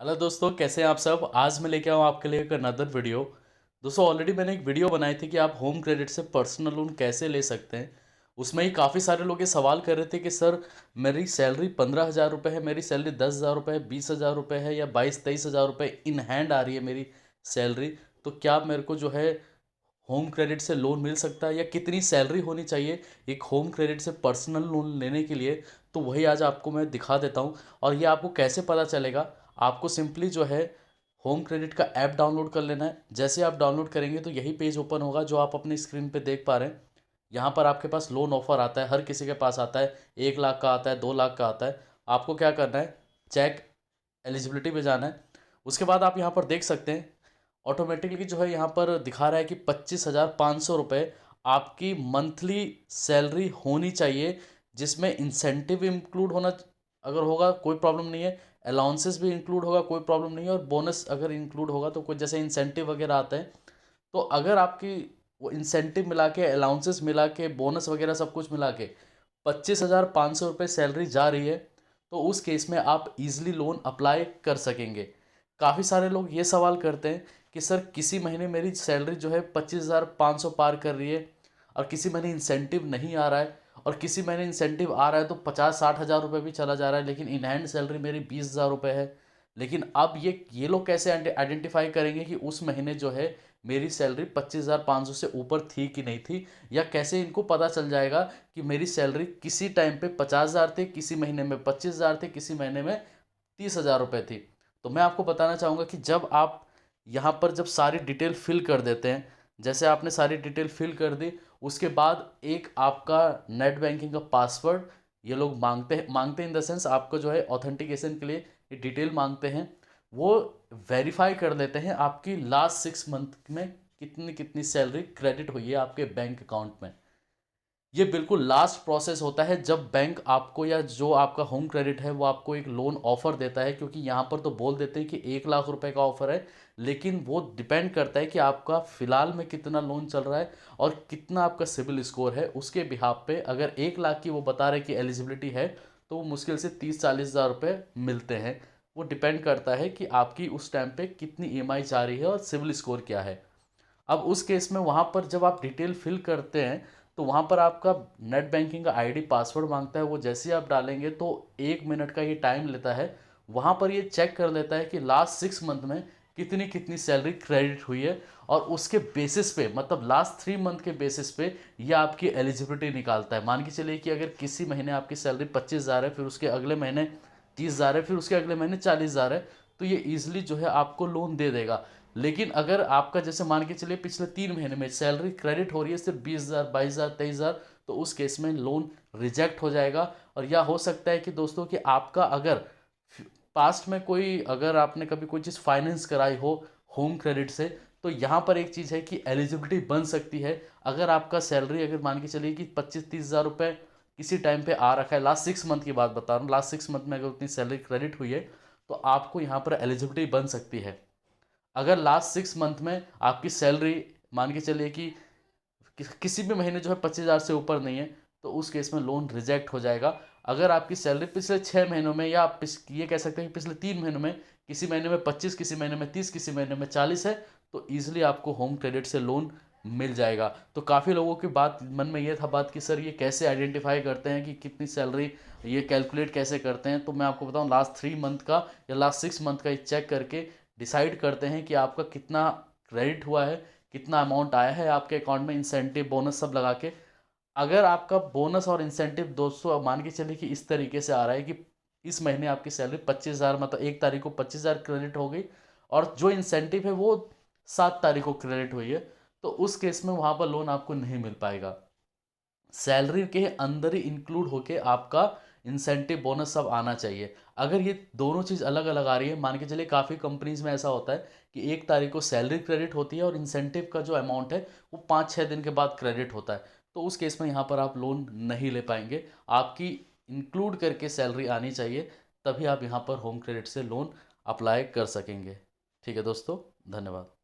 Hello दोस्तों, कैसे हैं आप सब। आज मैं लेके आऊँ आपके लिए एक अनदर वीडियो। दोस्तों, ऑलरेडी मैंने एक वीडियो बनाई थी कि आप होम क्रेडिट से पर्सनल लोन कैसे ले सकते हैं। उसमें ही काफ़ी सारे लोग ये सवाल कर रहे थे कि सर, मेरी सैलरी 15,000 रुपये है, मेरी सैलरी 10,000 रुपये है, 20,000 रुपये है, या 22-23 हज़ार रुपये इन हैंड आ रही है मेरी सैलरी। तो क्या मेरे को जो है होम क्रेडिट से लोन मिल सकता है, या कितनी सैलरी होनी चाहिए एक होम क्रेडिट से पर्सनल लोन लेने के लिए। तो वही आज आपको मैं दिखा देता हूँ। और ये आपको कैसे पता चलेगा। आपको सिंपली जो है होम क्रेडिट का ऐप डाउनलोड कर लेना है। जैसे आप डाउनलोड करेंगे तो यही पेज ओपन होगा जो आप अपनी स्क्रीन पे देख पा रहे हैं। यहाँ पर आपके पास लोन ऑफर आता है, हर किसी के पास आता है। 1 लाख का आता है, 2 लाख का आता है। आपको क्या करना है, चेक एलिजिबिलिटी पे जाना है। उसके बाद आप यहाँ पर देख सकते हैं ऑटोमेटिकली जो है यहाँ पर दिखा रहा है कि 25,500 रुपये आपकी मंथली सैलरी होनी चाहिए, जिसमें इंसेंटिव इंक्लूड होना, अगर होगा कोई प्रॉब्लम नहीं है। अलाउंसेस भी इंक्लूड होगा, कोई प्रॉब्लम नहीं है। और बोनस अगर इंक्लूड होगा तो कोई, जैसे इंसेंटिव वगैरह आते हैं, तो अगर आपकी वो इंसेंटिव मिला के, अलाउंसेस मिला के, बोनस वगैरह सब कुछ मिला के 25,500 रुपये सैलरी जा रही है, तो उस केस में आप इजीली लोन अप्लाई कर सकेंगे। काफ़ी सारे लोग ये सवाल करते हैं कि सर, किसी महीने मेरी सैलरी जो है 25,500 पार कर रही है, और किसी महीने इंसेंटिव नहीं आ रहा है, और किसी महीने इंसेंटिव आ रहा है तो 50-60 हज़ार रुपये भी चला जा रहा है, लेकिन इन हैंड सैलरी मेरी 20,000 रुपये है। लेकिन अब ये लोग कैसे आइडेंटिफाई करेंगे कि उस महीने जो है मेरी सैलरी 25,500 से ऊपर थी कि नहीं थी, या कैसे इनको पता चल जाएगा कि मेरी सैलरी किसी टाइम पे 50,000 थे, किसी महीने में 25,000 थे, किसी महीने में 30,000 रुपये थी। तो मैं आपको बताना चाहूँगा कि जब आप यहाँ पर जब सारी डिटेल फिल कर देते हैं, जैसे आपने सारी डिटेल फिल कर दी, उसके बाद एक आपका नेट बैंकिंग का पासवर्ड ये लोग मांगते हैं इन द सेंस, आपको जो है ऑथेंटिकेशन के लिए ये डिटेल मांगते हैं। वो वेरीफाई कर लेते हैं आपकी लास्ट 6 मंथ में कितनी कितनी सैलरी क्रेडिट हुई है आपके बैंक अकाउंट में। ये बिल्कुल लास्ट प्रोसेस होता है जब बैंक आपको, या जो आपका होम क्रेडिट है वो आपको एक लोन ऑफर देता है। क्योंकि यहाँ पर तो बोल देते हैं कि 1 लाख रुपए का ऑफर है, लेकिन वो डिपेंड करता है कि आपका फिलहाल में कितना लोन चल रहा है और कितना आपका सिबिल स्कोर है। उसके बिहाफ पे अगर 1 लाख की वो बता रहे कि एलिजिबिलिटी है, तो वो मुश्किल से 30-40 हज़ार रुपये मिलते हैं। वो डिपेंड करता है कि आपकी उस टाइम पे कितनी ईएमआई जा रही है और सिबिल स्कोर क्या है। अब उस केस में वहाँ पर जब आप डिटेल फिल करते हैं, तो वहाँ पर आपका नेट बैंकिंग का आईडी पासवर्ड मांगता है। वो जैसे ही आप डालेंगे तो 1 मिनट का ये टाइम लेता है। वहाँ पर ये चेक कर लेता है कि लास्ट 6 मंथ में कितनी कितनी सैलरी क्रेडिट हुई है, और उसके बेसिस पे, मतलब लास्ट 3 मंथ के बेसिस पे ये आपकी एलिजिबिलिटी निकालता है। मान के चलिए कि अगर किसी महीने आपकी सैलरी 25,000 है, फिर उसके अगले महीने 30,000 है, फिर उसके अगले महीने 40,000 है, तो ये ईजिली जो है आपको लोन दे देगा। लेकिन अगर आपका, जैसे मान के चलिए पिछले 3 महीने में सैलरी क्रेडिट हो रही है सिर्फ 20,000, 22,000, 23,000, तो उस केस में लोन रिजेक्ट हो जाएगा। और या हो सकता है कि दोस्तों, कि आपका अगर पास्ट में कोई, अगर आपने कभी कोई चीज़ फाइनेंस कराई हो होम क्रेडिट से, तो यहाँ पर एक चीज़ है कि एलिजिबिलिटी बन सकती है। अगर आपका सैलरी, अगर मान के चलिए कि 25-30 हज़ार रुपये किसी टाइम पे आ रखा है, लास्ट 6 मंथ की बात बता रहा हूँ, लास्ट 6 मंथ में अगर उतनी सैलरी क्रेडिट हुई है, तो आपको यहाँ पर एलिजिबिलिटी बन सकती है। अगर लास्ट 6 मंथ में आपकी सैलरी, मान के चलिए कि किसी भी महीने जो है 25,000 से ऊपर नहीं है, तो उस केस में लोन रिजेक्ट हो जाएगा। अगर आपकी सैलरी पिछले 6 महीनों में, या आप ये कह सकते हैं कि पिछले 3 महीनों में, किसी महीने में 25, किसी महीने में 30, किसी महीने में 40 है, तो ईजिली आपको होम क्रेडिट से लोन मिल जाएगा। तो काफ़ी लोगों की बात मन में ये था बात कि सर, ये कैसे आइडेंटिफाई करते हैं कि कितनी सैलरी, ये कैलकुलेट कैसे करते हैं। तो मैं आपको बताऊं, लास्ट 3 मंथ का या लास्ट 6 मंथ का ये चेक करके डिसाइड करते हैं कि आपका कितना क्रेडिट हुआ है, कितना अमाउंट आया है आपके अकाउंट में, इंसेंटिव बोनस सब लगा के। अगर आपका बोनस और इंसेंटिव दोस्तों मान के चलिए कि इस तरीके से आ रहा है कि इस महीने आपकी सैलरी 25,000, मतलब 1 तारीख को 25,000 क्रेडिट हो गई, और जो इंसेंटिव है वो 7 तारीख को क्रेडिट हुई है, तो उस केस में वहाँ पर लोन आपको नहीं मिल पाएगा। सैलरी के अंदर ही इंक्लूड होके आपका इंसेंटिव बोनस सब आना चाहिए। अगर ये दोनों चीज़ अलग अलग आ रही है, मान के चलिए काफ़ी कंपनीज में ऐसा होता है कि 1 तारीख को सैलरी क्रेडिट होती है और इंसेंटिव का जो अमाउंट है वो 5-6 दिन के बाद क्रेडिट होता है, तो उस केस में यहाँ पर आप लोन नहीं ले पाएंगे। आपकी इंक्लूड करके सैलरी आनी चाहिए, तभी आप यहाँ पर होम क्रेडिट से लोन अप्लाई कर सकेंगे। ठीक है दोस्तों, धन्यवाद।